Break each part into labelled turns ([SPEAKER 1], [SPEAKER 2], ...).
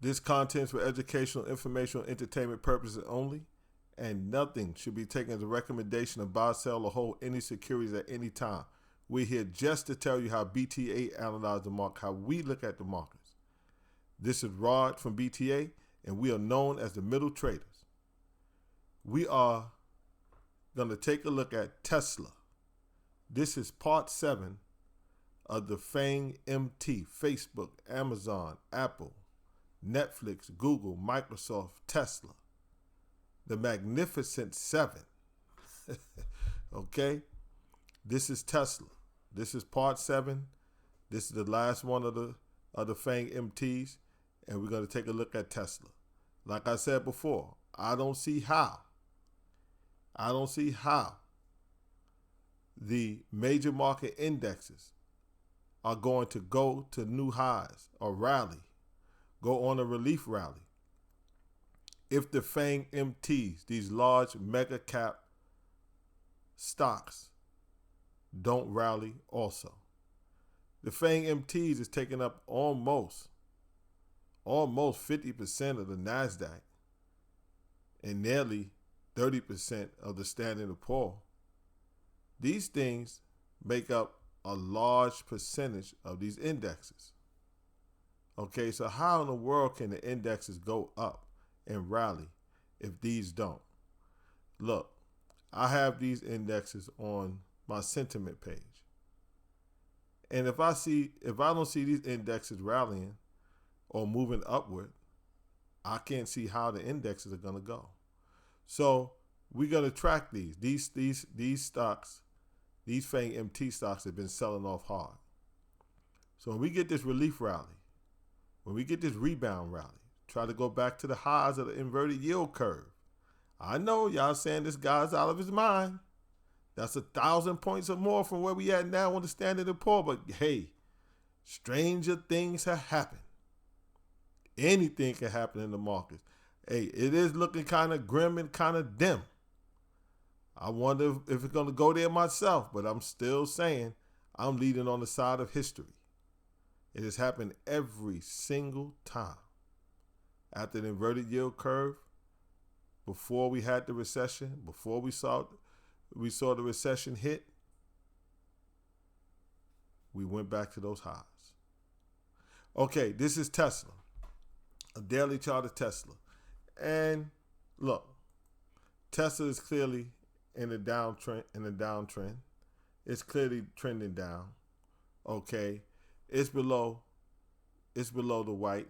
[SPEAKER 1] This content is for educational, informational, entertainment purposes only, and nothing should be taken as a recommendation to buy, sell, or hold any securities at any time. We're here just to tell you how BTA analyze the market, how we look at the markets. This is Rod from BTA, and we are known as the middle traders. We are going to take a look at Tesla. This is part 7 of the FAANGMT, Facebook, Amazon, Apple, Netflix, Google, Microsoft, Tesla. The Magnificent Seven. Okay? This is Tesla. This is part 7. This is the last one of the FAANGMTs, and we're going to take a look at Tesla. Like I said before, I don't see how the major market indexes are going to go to new highs or rally, go on a relief rally, if the FAANGMTs, these large mega cap stocks, don't rally also. The FAANGMTs is taking up almost 50% of the NASDAQ and nearly 30% of the Standard & Poor's. These things make up a large percentage of these indexes. Okay, so how in the world can the indexes go up and rally if these don't? Look, I have these indexes on my sentiment page. And if I don't see these indexes rallying or moving upward, I can't see how the indexes are going to go. So we're going to track these stocks. These FAANGMT stocks have been selling off hard. So when we get this relief rally, when we get this rebound rally, try to go back to the highs of the inverted yield curve. I know y'all saying this guy's out of his mind. That's 1,000 points or more from where we at now on the Standard & Poor's. But hey, stranger things have happened. Anything can happen in the markets. Hey, it is looking kind of grim and kind of dim. I wonder if it's going to go there myself, but I'm still saying I'm leading on the side of history. It has happened every single time. After the inverted yield curve, before we had the recession, before we saw the recession hit, we went back to those highs. Okay, this is Tesla, a daily chart of Tesla. And look, Tesla is clearly in a downtrend. It's clearly trending down. Okay. It's below the white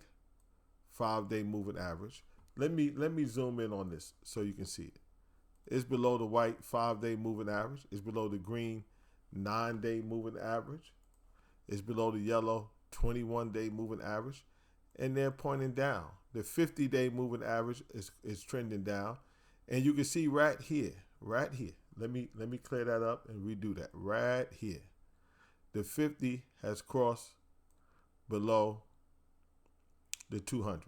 [SPEAKER 1] 5-day moving average. Let me zoom in on this so you can see it. It's below the white 5-day moving average. It's below the green 9-day moving average. It's below the yellow 21-day moving average. And they're pointing down. The 50-day moving average is trending down. And you can see right here. Let me clear that up and redo that. Right here. The 50 has crossed below the 200.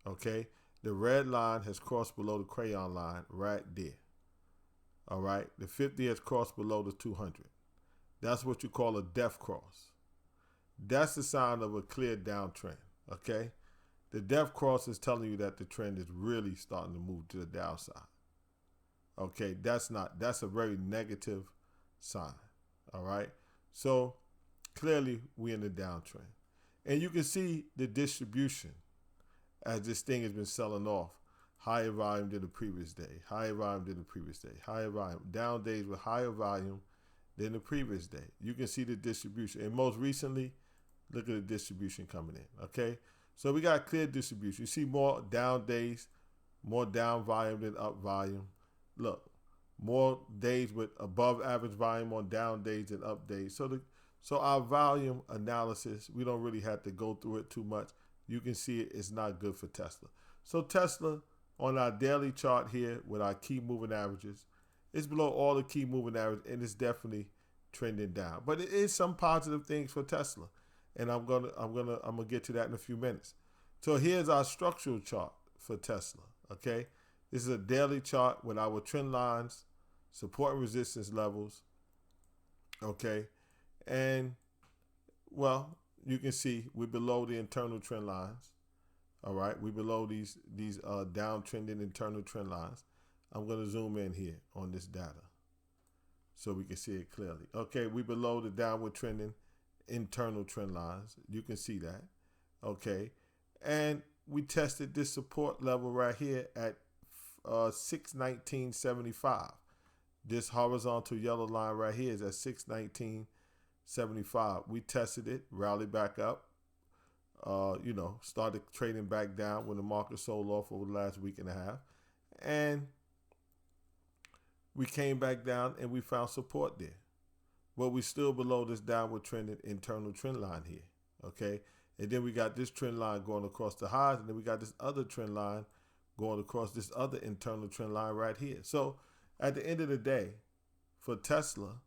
[SPEAKER 1] Okay? The red line has crossed below the crayon line right there. All right? The 50 has crossed below the 200. That's what you call a death cross. That's the sign of a clear downtrend. Okay? The death cross is telling you that the trend is really starting to move to the downside. Okay, that's a very negative sign. All right. So clearly we're in the downtrend. And you can see the distribution as this thing has been selling off. Higher volume than the previous day. Higher volume than the previous day. Higher volume. Down days with higher volume than the previous day. You can see the distribution. And most recently, look at the distribution coming in. Okay. So we got clear distribution. You see more down days, more down volume than up volume. Look, more days with above average volume on down days than up days. So our volume analysis, we don't really have to go through it too much. You can see it's not good for Tesla. So Tesla on our daily chart here with our key moving averages, it's below all the key moving averages, and it's definitely trending down. But it is some positive things for Tesla, and I'm gonna get to that in a few minutes. So here's our structural chart for Tesla. Okay. This is a daily chart with our trend lines, support and resistance levels. Okay. And, well, you can see we're below the internal trend lines. All right, we below these downtrending internal trend lines. I'm going to zoom in here on this data so we can see it clearly. Okay, we below the downward trending internal trend lines. You can see that. Okay, and we tested this support level right here at 619.75. This horizontal yellow line right here is at 619.75. We tested it, rallied back up. Started trading back down when the market sold off over the last week and a half. And we came back down and we found support there. But we're still below this downward trending internal trend line here. Okay. And then we got this trend line going across the highs. And then we got this other trend line going across this other internal trend line right here. So at the end of the day, for Tesla,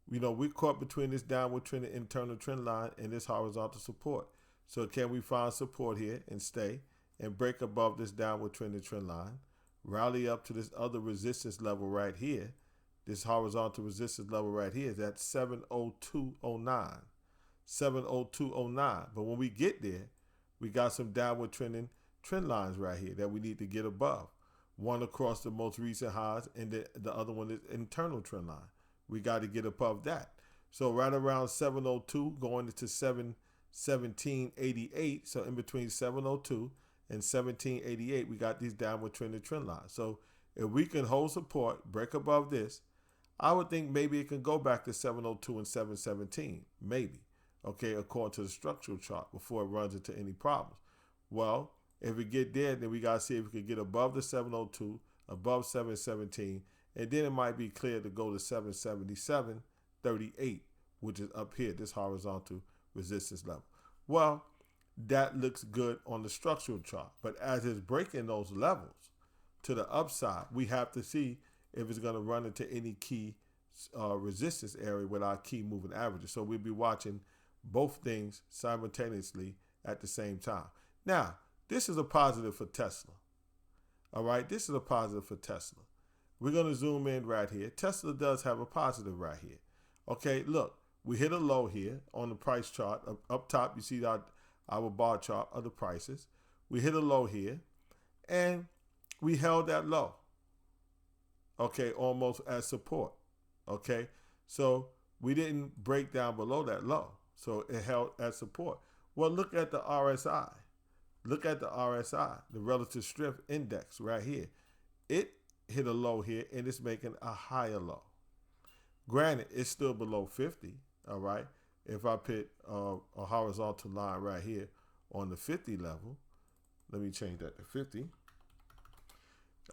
[SPEAKER 1] we're caught between this downward trending internal trend line and this horizontal support. So can we find support here and stay and break above this downward trending trend line, rally up to this other resistance level right here? This horizontal resistance level right here is at 702.09. 702.09. But when we get there, we got some downward trending trend lines right here that we need to get above. One across the most recent highs, and the other one is internal trend line. We got to get above that. So right around 702 going into 1788. So in between 702 and 1788, we got these downward trending trend lines. So if we can hold support, break above this, I would think maybe it can go back to 702 and 717, maybe, okay, according to the structural chart before it runs into any problems. Well, if we get there, then we got to see if we can get above the 702, above 717, and then it might be clear to go to 777.38, which is up here, this horizontal resistance level. Well, that looks good on the structural chart, but as it's breaking those levels to the upside, we have to see if it's going to run into any key resistance area with our key moving averages. So we'll be watching both things simultaneously at the same time. Now, this is a positive for Tesla. All right, this is a positive for Tesla. We're going to zoom in right here. Tesla does have a positive right here. Okay, look, we hit a low here on the price chart. Up top, you see our bar chart of the prices. We hit a low here, and we held that low. Okay, almost as support. Okay, so we didn't break down below that low. So it held as support. Well, look at the RSI. Look at the RSI, the relative strength index right here. It hit a low here, and it's making a higher low. Granted, it's still below 50, all right? If I put a horizontal line right here on the 50 level, let me change that to 50.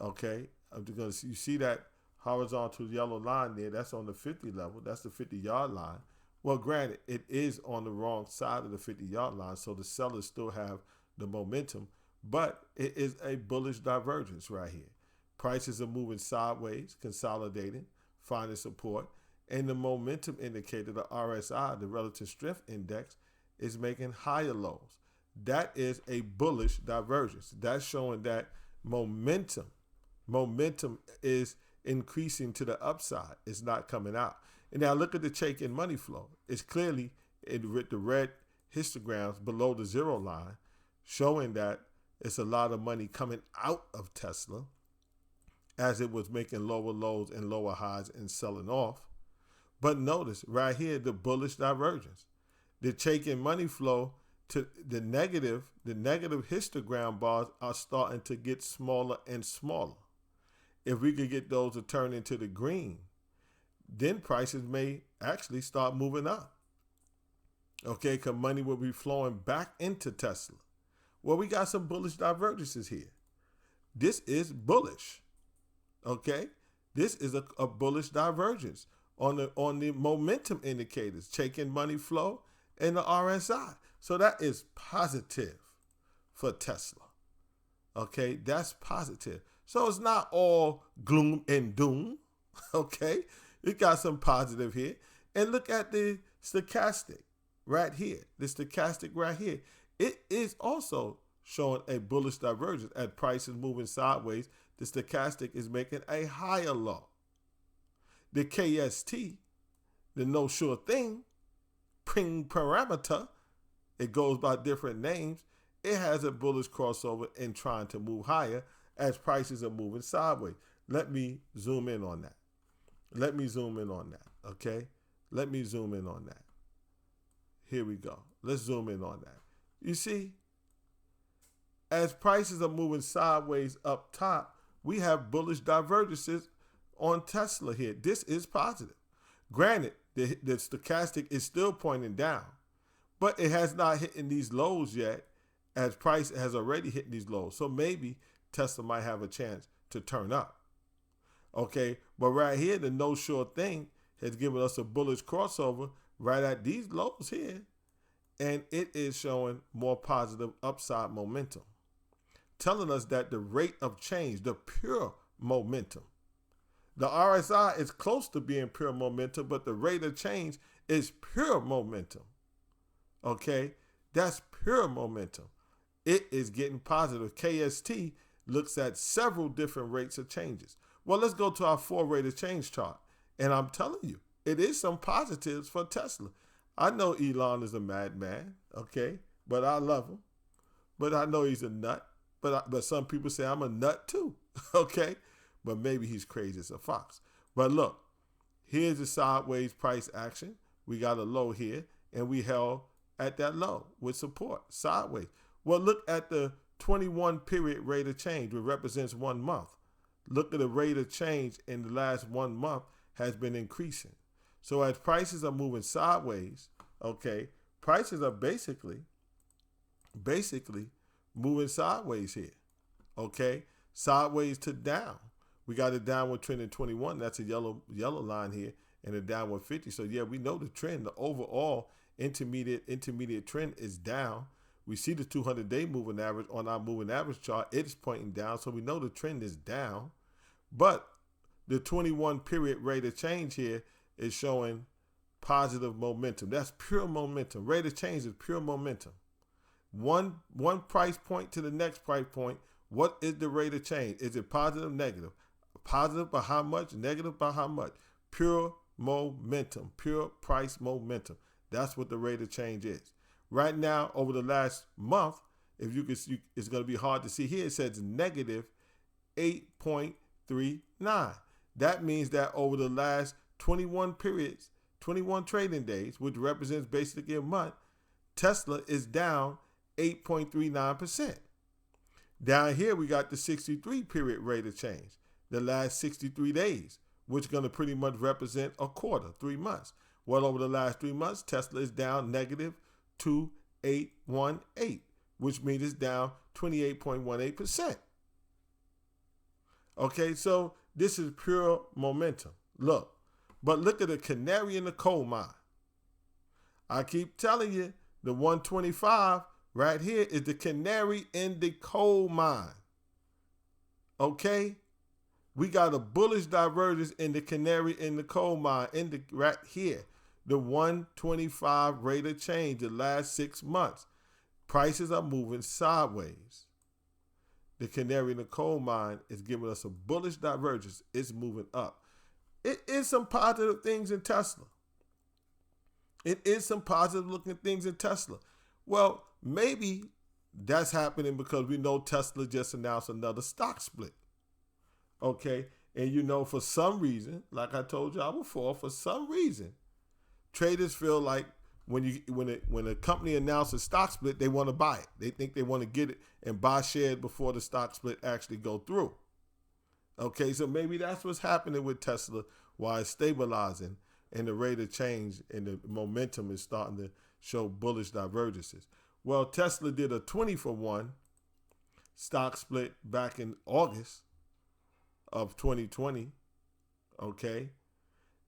[SPEAKER 1] Okay, I'm just gonna see, you see that horizontal yellow line there, that's on the 50 level, that's the 50-yard line. Well, granted, it is on the wrong side of the 50-yard line, so the sellers still have the momentum, but it is a bullish divergence right here. Prices are moving sideways, consolidating, finding support, and the momentum indicator, the RSI, the relative strength index, is making higher lows. That is a bullish divergence. That's showing that momentum is increasing to the upside. It's not coming out. And now look at the check-in money flow. It's clearly in the red histograms below the zero line, showing that it's a lot of money coming out of Tesla as it was making lower lows and lower highs and selling off. But notice right here, the bullish divergence. The check-in money flow to the negative histogram bars are starting to get smaller and smaller. If we could get those to turn into the green, then prices may actually start moving up. Okay, because money will be flowing back into Tesla. Well, we got some bullish divergences here. This is bullish. Okay, this is a bullish divergence on the momentum indicators, check-in money flow and the RSI. So that is positive for Tesla. Okay, that's positive. So it's not all gloom and doom. Okay, we got some positive here. And look at the stochastic right here. The stochastic right here. It is also showing a bullish divergence. At prices moving sideways, the stochastic is making a higher low. The KST, the no sure thing, ping parameter, it goes by different names, it has a bullish crossover and trying to move higher as prices are moving sideways. Let me zoom in on that. Let me zoom in on that, okay? Let me zoom in on that. Here we go. Let's zoom in on that. You see, as prices are moving sideways up top, we have bullish divergences on Tesla here. This is positive. Granted, the stochastic is still pointing down, but it has not hit these lows yet, as price has already hit these lows. So maybe Tesla might have a chance to turn up. Okay, but right here, the no sure thing has given us a bullish crossover right at these lows here, and it is showing more positive upside momentum, telling us that the rate of change, the pure momentum, the RSI is close to being pure momentum, but the rate of change is pure momentum. Okay, that's pure momentum. It is getting positive. KST looks at several different rates of changes. Well, let's go to our 4 rate of change chart. And I'm telling you, it is some positives for Tesla. I know Elon is a madman, okay, but I love him. But I know he's a nut. But some people say I'm a nut too, okay? But maybe he's crazy as a fox. But look, here's the sideways price action. We got a low here, and we held at that low with support sideways. Well, look at the 21 period rate of change, which represents 1 month. Look at the rate of change in the last 1 month has been increasing. So as prices are moving sideways, okay, prices are basically moving sideways here, okay, sideways to down. We got a downward trend in 21. That's a yellow line here, and a downward 50. So yeah, we know the trend. The overall intermediate trend is down. We see the 200-day moving average on our moving average chart. It's pointing down, so we know the trend is down. But the 21 period rate of change here is showing positive momentum. That's pure momentum. Rate of change is pure momentum. One price point to the next price point. What is the rate of change? Is it positive, negative? Positive by how much? Negative by how much? Pure momentum. Pure price momentum. That's what the rate of change is. Right now, over the last month, if you can see, it's going to be hard to see here. It says negative 8.39. That means that over the last 21 periods, 21 trading days, which represents basically a month, Tesla is down 8.39%. Down here, we got the 63 period rate of change, the last 63 days, which is going to pretty much represent a quarter, 3 months. Well, over the last 3 months, Tesla is down negative 2.818, which means it's down 28.18%. Okay, so this is pure momentum. Look, but look at the canary in the coal mine. I keep telling you, the 125 right here is the canary in the coal mine. Okay? We got a bullish divergence in the canary in the coal mine, right here. The 125 rate of change the last 6 months. Prices are moving sideways. The canary in the coal mine is giving us a bullish divergence. It's moving up. It is some positive things in Tesla. It is some positive looking things in Tesla. Well, maybe that's happening because we know Tesla just announced another stock split. Okay, and you know, for some reason, like I told y'all before, for some reason, traders feel like when a company announces a stock split, they want to buy it. They think they want to get it and buy shares before the stock split actually go through. Okay, so maybe that's what's happening with Tesla, why it's stabilizing and the rate of change and the momentum is starting to show bullish divergences. Well, Tesla did a 20-for-1 stock split back in August of 2020, okay?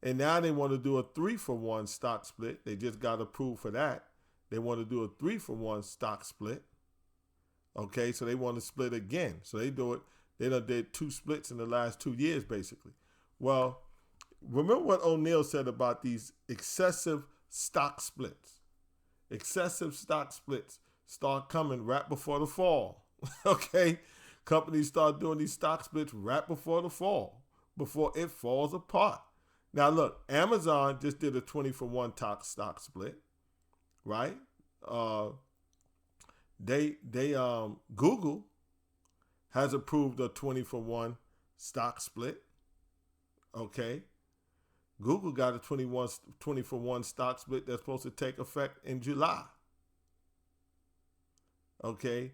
[SPEAKER 1] And now they want to do a 3-for-1 stock split. They just got approved for that. They want to do a 3-for-1 stock split, okay? So they want to split again. So they do it. They done did 2 splits in the last 2 years, basically. Well, remember what O'Neill said about these excessive stock splits. Excessive stock splits start coming right before the fall, okay? Companies start doing these stock splits right before the fall, before it falls apart. Now, look, Amazon just did a 20-for-1 stock split, right? Google has approved a 20-for-1 stock split. Okay. Google got a 20-for-1 stock split that's supposed to take effect in July. Okay.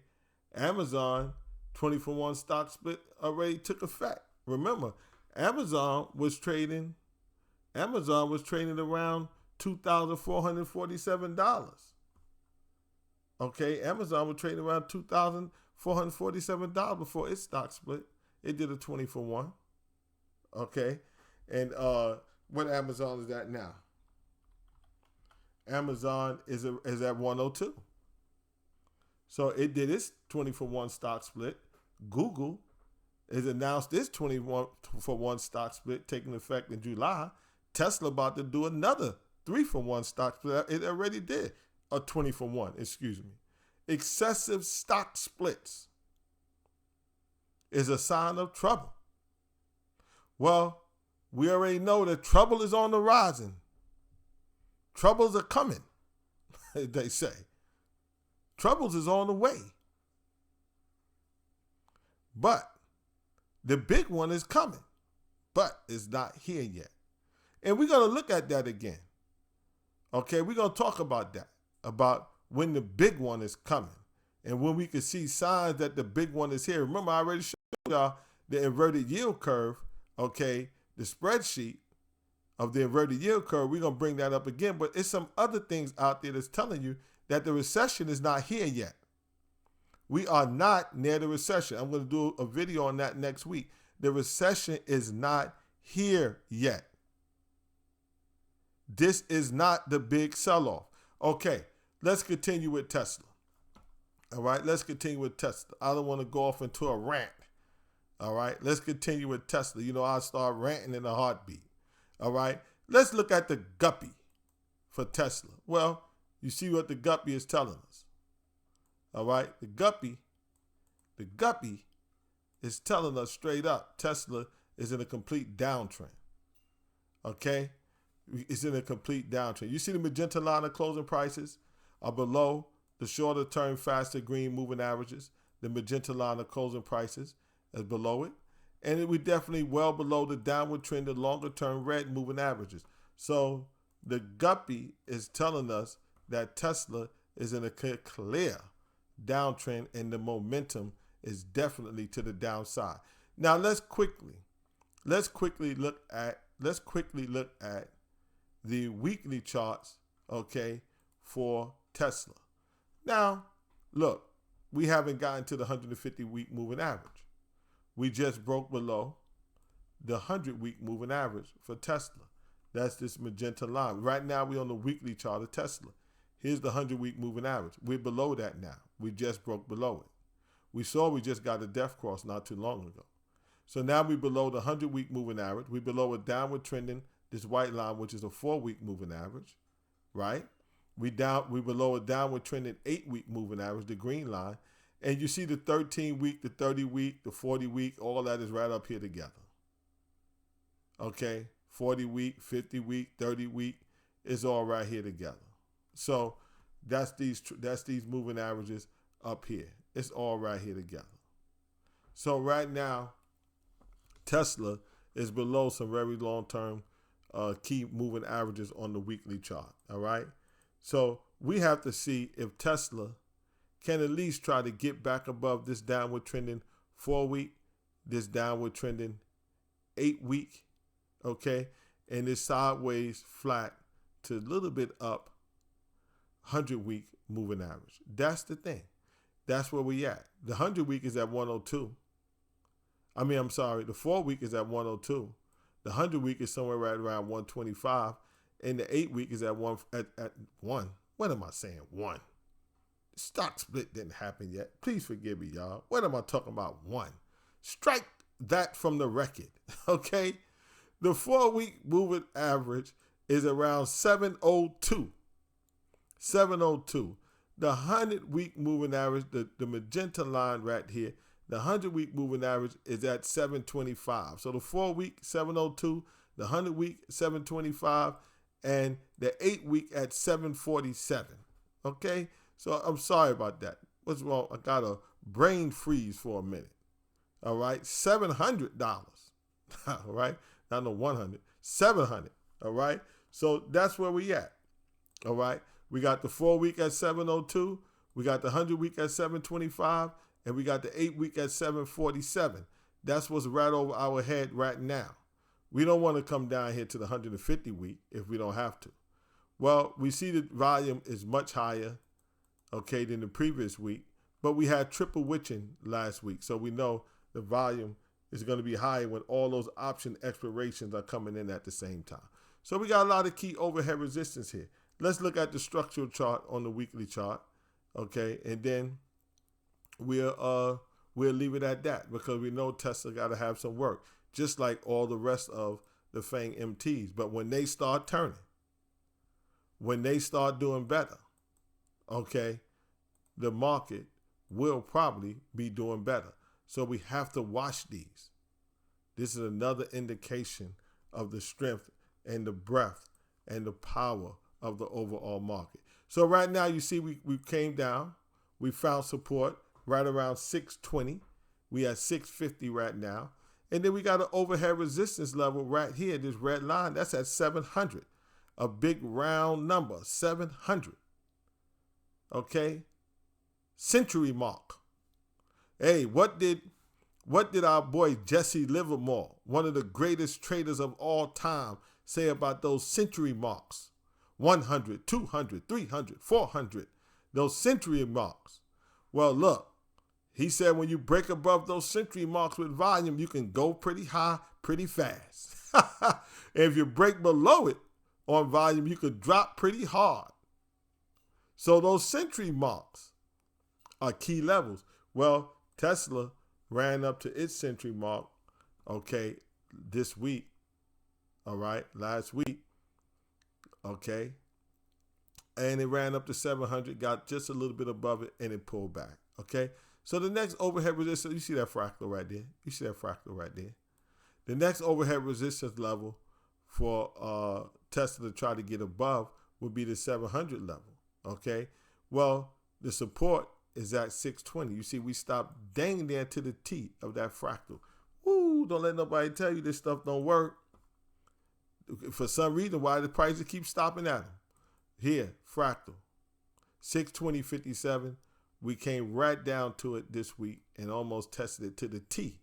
[SPEAKER 1] Amazon 20-for-1 stock split already took effect. Remember, Amazon was trading around $2,447. Okay, Amazon was trading around $2,447 before its stock split. It did a 20-for-1. Okay, and what Amazon is at now? Amazon is at 102. So it did its 20-for-1 stock split. Google has announced its 20-for-1 stock split taking effect in July. Tesla about to do another 3-for-1 stock split. It already did a 20-for-1, excuse me. Excessive stock splits is a sign of trouble. Well, we already know that trouble is on the rising. Troubles are coming, they say. Troubles is on the way. But the big one is coming, but it's not here yet. And we're going to look at that again. Okay, we're going to talk about that, about when the big one is coming and when we can see signs that the big one is here. Remember, I already showed y'all the inverted yield curve, okay, the spreadsheet of the inverted yield curve. We're going to bring that up again, but it's some other things out there that's telling you that the recession is not here yet. We are not near the recession. I'm going to do a video on that next week. The recession is not here yet. This is not the big sell-off. Okay, let's continue with Tesla. All right, let's continue with Tesla. I don't want to go off into a rant. All right, let's continue with Tesla. You know, I start ranting in a heartbeat. All right, let's look at the guppy for Tesla. Well, you see what the guppy is telling us. All right, the guppy is telling us straight up Tesla is in a complete downtrend. Okay, it's in a complete downtrend. You see the magenta line of closing prices are below the shorter term faster green moving averages. The magenta line of closing prices is below it. And we're definitely well below the downward trend of longer term red moving averages. So the guppy is telling us that Tesla is in a clear downtrend and the momentum is definitely to the downside. Now let's quickly look at the weekly charts, okay, for Tesla. Now, look, we haven't gotten to the 150-week moving average. We just broke below the 100-week moving average for Tesla. That's this magenta line. Right now, we're on the weekly chart of Tesla. Here's the 100-week moving average. We're below that now. We just broke below it. We just got a death cross not too long ago. So now we're below the 100-week moving average. We're below a downward trending, this white line, which is a 4-week moving average, right? We're below a downward trending 8-week moving average, the green line. And you see the 13-week, the 30-week, the 40-week, all that is right up here together. Okay, 40-week, 50-week, 30-week is all right here together. So that's these moving averages up here. It's all right here together. So right now, Tesla is below some very long-term key moving averages on the weekly chart. All right. So we have to see if Tesla can at least try to get back above this downward trending 4-week, this downward trending 8-week, okay, and this sideways flat to a little bit up 100-week moving average. That's the thing. That's where we at. The 100-week is at 102. The 4-week is at 102. The 100-week is somewhere right around 125. And the 8-week is at 1. What am I saying? 1. The stock split didn't happen yet. Please forgive me, y'all. What am I talking about? 1. Strike that from the record, okay? The 4-week moving average is around 702. 702. The 100-week moving average, the magenta line right here, the 100-week moving average is at 725. So the 4-week, 702, the 100-week, 725, and the 8-week at 747. Okay? So I'm sorry about that. What's wrong? I got a brain freeze for a minute. All right, $700. All right, not no 100, 700. All right, so that's where we at. All right, we got the 4 week at 702, we got the 100 week at 725, and we got the 8 week at 747. That's what's right over our head right now. We don't want to come down here to the 150 week if we don't have to. Well, we see the volume is much higher, okay, than the previous week, but we had triple witching last week, so we know the volume is going to be higher when all those option expirations are coming in at the same time. So we got a lot of key overhead resistance here. Let's look at the structural chart on the weekly chart, okay, and then we'll leave it at that because we know Tesla got to have some work, just like all the rest of the FAANGMTs. But when they start turning, when they start doing better, okay, the market will probably be doing better. So we have to watch these. This is another indication of the strength and the breadth and the power of the overall market. So right now you see we came down. We found support right around 620. We at 650 right now. And then we got an overhead resistance level right here, this red line. That's at 700. A big round number, 700. Okay? Century mark. Hey, what did our boy Jesse Livermore, one of the greatest traders of all time, say about those century marks? 100, 200, 300, 400, those century marks. Well, look, he said when you break above those century marks with volume, you can go pretty high, pretty fast. If you break below it on volume, you could drop pretty hard. So those century marks are key levels. Well, Tesla ran up to its century mark, okay, this week, all right, last week, okay, and it ran up to 700, got just a little bit above it, and it pulled back, okay? So the next overhead resistance, you see that fractal right there? You see that fractal right there? The next overhead resistance level for Tesla to try to get above would be the 700 level, okay? Well, the support is at 620. You see, we stopped dang there to the T of that fractal. Woo, don't let nobody tell you this stuff don't work. For some reason, why the prices keep stopping at them. Here, fractal, 620.57. We came right down to it this week and almost tested it to the T.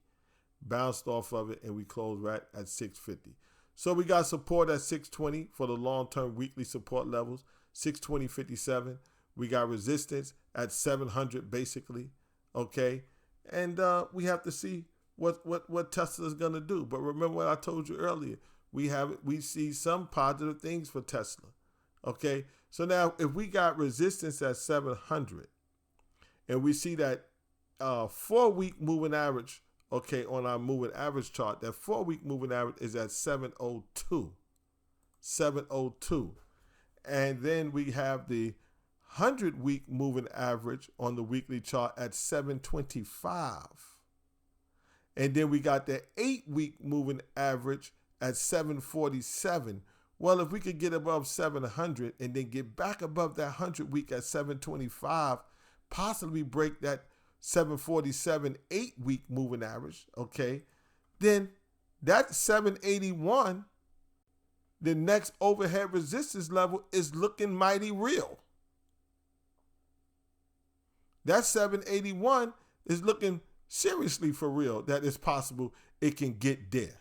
[SPEAKER 1] Bounced off of it, and we closed right at 650. So we got support at 620 for the long-term weekly support levels, 620.57. We got resistance at 700 basically, okay? And we have to see what Tesla is going to do. But remember what I told you earlier. We see some positive things for Tesla, okay? So now if we got resistance at 700 and we see that 4-week moving average, okay, on our moving average chart, that 4-week moving average is at 702. 702. And then we have the 100-week moving average on the weekly chart at 725. And then we got the 8-week moving average at 747. Well, if we could get above 700 and then get back above that 100-week at 725, possibly break that 747 8-week moving average, okay, then that 781, the next overhead resistance level is looking mighty real. That 781 is looking seriously for real that it's possible it can get there.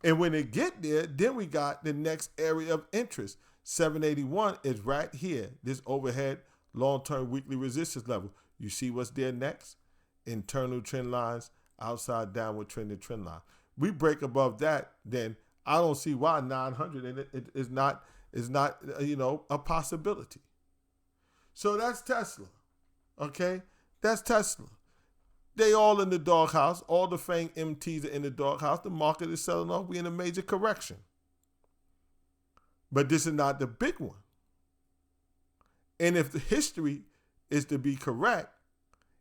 [SPEAKER 1] And when it get there, then we got the next area of interest. 781 is right here, this overhead long-term weekly resistance level. You see what's there next? Internal trend lines, outside downward trending trend line. We break above that, then I don't see why 900 and it is not a possibility. So that's Tesla, okay? That's Tesla. They all in the doghouse. All the FAANGMTs are in the doghouse. The market is selling off. We're in a major correction. But this is not the big one. And if the history is to be correct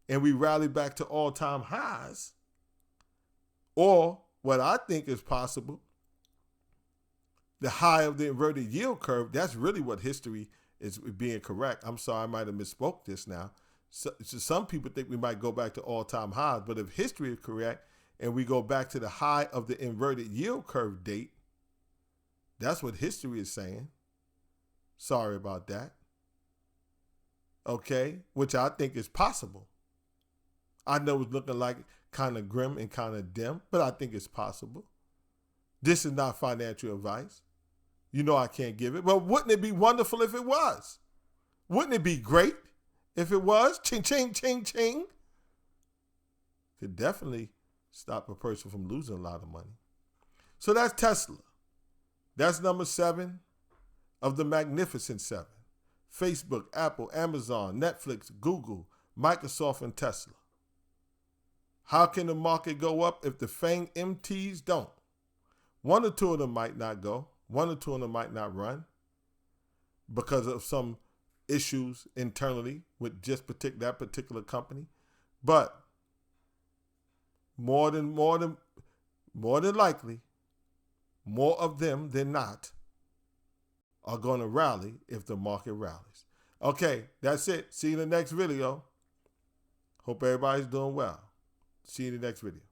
[SPEAKER 1] and we rally back to all-time highs, or what I think is possible, the high of the inverted yield curve, that's really what history is being correct. I'm sorry, I might have misspoke this now. So some people think we might go back to all-time highs, but if history is correct and we go back to the high of the inverted yield curve date, that's what history is saying. Sorry about that. Okay, which I think is possible. I know it's looking like kind of grim and kind of dim, but I think it's possible. This is not financial advice. You know I can't give it, but wouldn't it be wonderful if it was? Wouldn't it be great if it was? Ching, ching, ching, ching. Could definitely stop a person from losing a lot of money. So that's Tesla. That's number 7 of the Magnificent 7. Facebook, Apple, Amazon, Netflix, Google, Microsoft, and Tesla. How can the market go up if the FAANGMTs don't? 1 or 2 of them might not go. 1 or 2 of them might not run because of some issues internally with just that particular company. But more than likely, more of them than not are going to rally if the market rallies. Okay, that's it. See you in the next video. Hope everybody's doing well. See you in the next video.